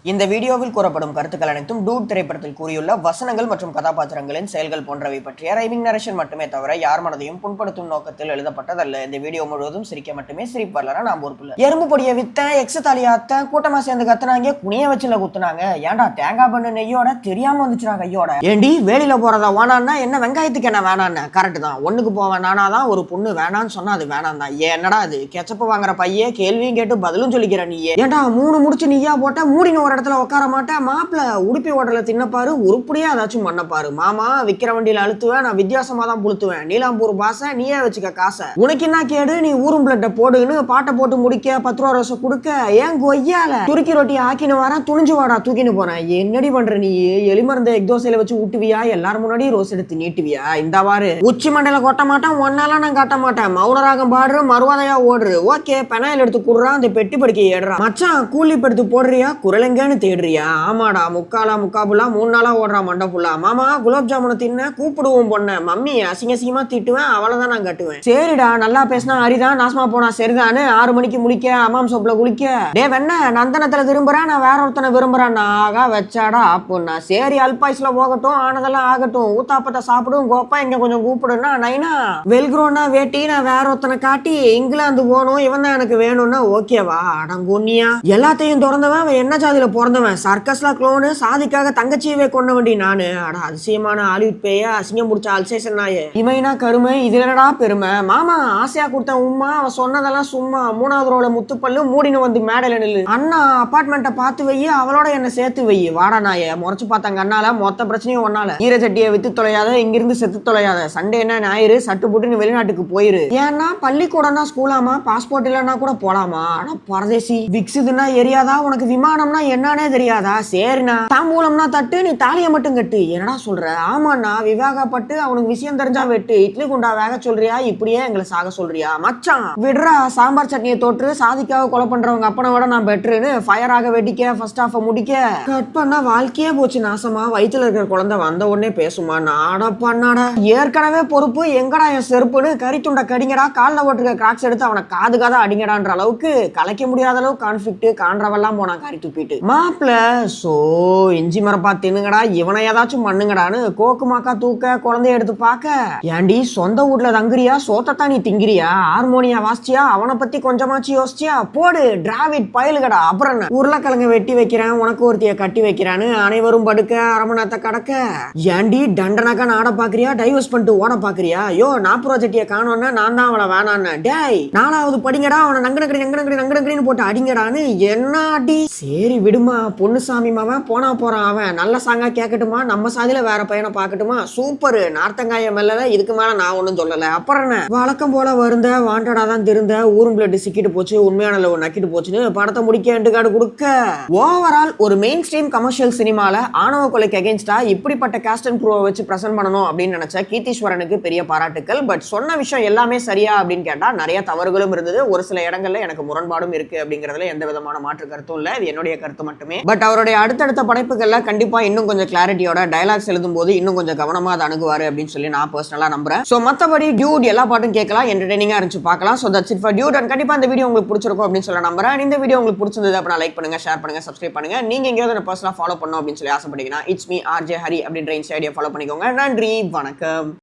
இந்த வீடியோவில் கூறப்படும் கருத்துக்கள் அனைத்தும் டூட் திரைப்படத்தில் கூறியுள்ள வசனங்கள் மற்றும் கதாபாத்திரங்களின் செயல்கள் போன்றவை பற்றிய ரைமிங் நரேஷன் மட்டுமே தவிர யார் மனதையும் புண்படுத்தும் நோக்கத்தில் எழுதப்பட்டதல்ல. இந்த வீடியோ முழுவதும் சிரிக்க மட்டுமே, சிரிப்பு வரலனா நான் பொறுப்புல. எறும்பு பொடிய வித்த எக்ஸ் தாலியாத்த கூட்டமா சேர்ந்து கத்துனாங்க, குனிய வச்சுல குத்துனாங்க. ஏன்டா தேங்காய் பண்ணு நெய்யோட தெரியாம வந்துச்சுடா கையோட. ஏண்டி வேலியில போறதா வேணான்னா என்ன வெங்காயத்துக்கு என்ன வேணான்னு? கரெக்ட் தான், ஒண்ணுக்கு போவேன் நானாதான் ஒரு பொண்ணு வேணான்னு சொன்னா அது வேணாம் தான். என்னடா அது கெச்சப்பு வாங்குற பையே கேள்வியும் கேட்டு பதிலும் சொல்லிக்கிற நீயே. ஏன்டா 3 முடிச்சு நீயா போட்ட மூடின ஒரு இடத்துல உட்கார மாட்டேன். மாப்பிள்ள உடுப்பி ஓட்டல தின்னப்பாரு, உருப்படியா ஏதாச்சும் பண்ணப்பாரு. மாமா விக்கிற வண்டியில அழுத்துவேன், நான் வித்தியாசமா தான் புளுத்துவேன். நீலாம்பூர் பாச நீயே வச்சுக்க காசை. உனக்கு என்ன கேடு, நீ ஊரும் பிளட்ட போடுன்னு பாட்டை போட்டு முடிக்க 10 ரூபா ரோசை கொடுக்க ஏன் கொய்யால துருக்கி ரொட்டி ஆக்கின்னு வரேன், துணிஞ்சு வாடா தூக்கின்னு போறேன். என்னடி பண்ற நீ? எலிமருந்த எக் தோசையில வச்சு ஊட்டுவியா, எல்லாரும் முன்னாடி ரோஸ் எடுத்து நீட்டுவியா? இந்த வாரு உச்சி மண்டையில கொட்ட மாட்டேன், ஒன்னாலாம் நான் காட்ட மாட்டேன். மௌனராகம் பாடுற மறுவாதையா ஓடுறு. ஓகே பெனாயில் எடுத்து குடுறான், அந்த பெட்டி படுக்கை ஏடுறான். மச்சான் கூலி படுத்து போடுறியா, குரலெங்கன்னு தேடுறியா? ஆமாடா முக்காபுலா 3 நாளா ஓடுறா மண்டை புல்லா. மாமா குலோப் ஜாமுனை தின்ன கூப்பிடுவோம் பொண்ண, மம்மி அசிங்கமா திட்டுவேன், அவளைதான் நான் கட்டுவேன். சரிடா நல்லா பேசினா அரிதான், நாசமா போனா சரிதானு 6 மணிக்கு முடிக்க அம்மாம் சோப்புல குளிக்க. டே வெண்ண நந்தனத்துல திரும்புறேன், நான் வேற ஒருத்தனை விரும்புறேன். ஆகா வச்சாடா அப்படின்னா சரி அல்பாயுஸ்ல போகட்டும், ஆனதெல்லாம் ஆகட்டும். ஊத்தாப்பத்தை சாப்பிடும் கோப்பா இங்க கொஞ்சம் கூப்பிடுனா நைனா வெல்க்ரோனா வேட்டி நான் வேற ஒருத்தனை காட்டி இங்கிலாந்து போகணும், இவன் தான் எனக்கு வேணும்னா ஓகேவா? அடங்கொன்னியா எல்லாத்தையும் திறந்தவன் என்ன ஜாதியில பிறந்தவன், சர்க்கஸ்ல க்ளோனு, சாதிக்காக தங்கச்சியவே கொண்ட வேண்டி நானு. அட அதிசயமான ஹாலிவுட் பேய, அசிங்கம் முடிச்ச அல்சேஷன் நாயே. இமைனா கருமை, இது என்னடா பெருமை? மாமா ஆசையா கொடுத்த உமா, அவன் சொன்னதெல்லாம் சும்மா. 3வது ரோல முத்துப்பல்லு மூடினு வந்து மேடையில நில்லு. அண்ணா அப்பார்ட்மெண்ட்டை பார்த்து வை, அவளோட என்ன சேர்த்து வை. வாடா நாய முறைச்சு பார்த்தாங்க அண்ணால, மொத்த பிரச்சனையும் ஒன்னால. ஈரச்சட்டியை வித்து தொலையாத, இங்கிருந்து செத்து தொலையாத. சண்டே என்ன ஞாயிறு சட்டு போட்டு வெளிநாட்டுக்கு போயிரு. ஏன்னா பள்ளிக்கூடம்னா ஸ்கூலாமா, பாஸ்போர்ட் இல்லைன்னா கூட போலாமா? ஆனா பரதேசி விக்ஸுதுன்னா எரியாதா, உனக்கு விமானம்னா என்னன்னே தெரியாதா? சரிண்ணா தாம்பூலம்னா தட்டு, நீ தாலியை மட்டும் கட்டு. என்னடா சொல்ற? ஆமாண்ணா விவாகப்பட்டு அவனுக்கு விஷயம் தெரிஞ்சா வெட்டு. இட்லி குண்டா வேக சொல்றியா, இப்படியே எங்களை சாக சொல்றியா? மச்சான் விடுறா, சாம்பார் சட்னியை தோற்று சாதிக்காக கொலை பண்றவங்க அப்பனை விட நான் பெட்ருன்னு ஃபயராக வெடிக்க ஃபர்ஸ்ட் ஹாஃப் முடிக்க கட் பண்ணா வாழ்க்கையே போச்சு நாசமா. வயிற்றுல இருக்கிற குழந்தை வந்த உடனே பேசுமா? நாடா பண்ணாடா ஏற்கனவே பொறுப்பு, எங்கடா என் செருப்புன்னு கறி துண்டை கடிங்கடா, காலில் ஓட்டுருக்க கிராக்ஸ் எடுத்து அவனை காது அடிங்கடான்ற அளவுக்கு கலைக்க முடியாத அளவுக்கு கான்ஃபிளிக்ட் காண்றவெல்லாம் போனான் கறி துப்பிட்டு. மாப்பிள்ள சோ இஞ்சி மரப்பா தின்னுங்கடா, இவனை ஏதாச்சும் பண்ணுங்கடான்னு கோக்கு மாக்கா தூக்க குழந்தைய எடுத்து பார்க்க. ஏண்டி சொந்த வீட்டுல தங்குறியா, சோத்தத்தான் நீ திங்கிறியா? ஹார்மோனியா வாசிச்சியா, அவனை பத்தி கொஞ்சமாச்சு யோசிச்சியா? போடு டிராவிட் பயலுகடா. அப்புறம் உருளைக்கிழங்கு வெட்டி வைக்கிறேன், உனக்கு ஒருத்திய கட்டி வைக்கிறான்னு அனைவரும் படுக்க அரை மணி நேரத்தை கடக்க. ஏண்டி டண்டனாக்கா நாட பாக்குறியா, டைவர்ஸ் பண்ணிட்டு ஓட பாக்குறியா? யோ 40 ரூபா சட்டியை காணோன்னா நான் தான் அவளை வேணான்னு. டேய் 4வது படிங்கடா, அவனை நங்கனக்கடின்னு போட்டு அடிங்கடான்னு. என்ன அடி? சரி விடுமா, பொண்ணுசாமி மாவன் போனா போறான், அவன் நல்ல சாங்கா கேட்கட்டுமா, நம்ம சாதியில வேற பையனை பார்க்கட்டுமா? சூப்பர் நார்த்தங்காய மெல்லல, இதுக்கு மேல நான் ஒன்னும் சொல்லல. அப்புறம் என்ன வழக்கம் போல வருந்த வாண்டடா தான் திருந்த, ஊரும் பிளட் சிக்கிட்டு போச்சு, உண்மையான லவ் நக்கிட்டு போச்சுன்னு படத்தை முடிக்க எண்டு கார்டு கொடுக்க. ஓவரால் ஒரு மெயின் ஸ்ட்ரீம் கமர்ஷியல் சினிமால ஆணவ கொலைக்கு அகேன்ஸ்டா இப்படிப்பட்ட காஸ்ட் அண்ட் க்ரூவை வச்சு பிரசன்ட் பண்ணணும் அப்படின்னு நினைச்ச கீர்த்தீஸ்வரனுக்கு பெரிய பாராட்டுக்கள். பட் சொன்ன விஷயம் எல்லாமே சரியா அப்படின்னு கேட்டா நிறைய தவறுகளும் இருந்தது, ஒரு சில இடங்கள்ல எனக்கு முரண்பாடும் இருக்கு அப்படிங்கறதுல எந்த விதமான மாற்று கருத்தும் இல்ல, இது என்னுடைய கருத்து மட்டுமே. பட் அவருடைய அடுத்தடுத்த படைப்புகள்ல கண்டிப்பா இன்னும் கொஞ்சம் கிளாரிட்டியோட டயலாக்ஸ் எழுதும் போது இன்னும் கொஞ்சம் கவனமா அதை அணுகுவாரு அப்படின்னு சொல்லி நான் பர்சனலா நம்புறேன். சோ மத்தபடி டியூட் எல்லா பாட்டும் கேட்கலாம், என்டர்டெய்னிங்கா இருந்துச்சு பார்க்கலாம். So that's it for Dude. And கண்டிப்பா இந்த வீடியோ உங்களுக்கு பிடிச்சிருக்கும் அப்படின்னு சொல்லி நம்புறேன். இந்த வீடியோ உங்களுக்கு பிடிச்சிருந்தது அப்படின்னா லைக் பண்ணுங்க, ஷேர் பண்ணுங்க, சப்ஸ்கிரைப் பண்ணுங்க. நீங்க எங்கேயாவது பர்சனலா ஃபாலோ பண்ணணும் அப்படின்னு சொல்லி ஆசைப்பட்டீங்கன்னா இட்ஸ் மீ ஆர்ஜே ஹரி அப்படின்ற இன்ஸ்டா ஐடியா ஃபாலோ பண்ணிக்கோங்க. நன்றி, வணக்கம்.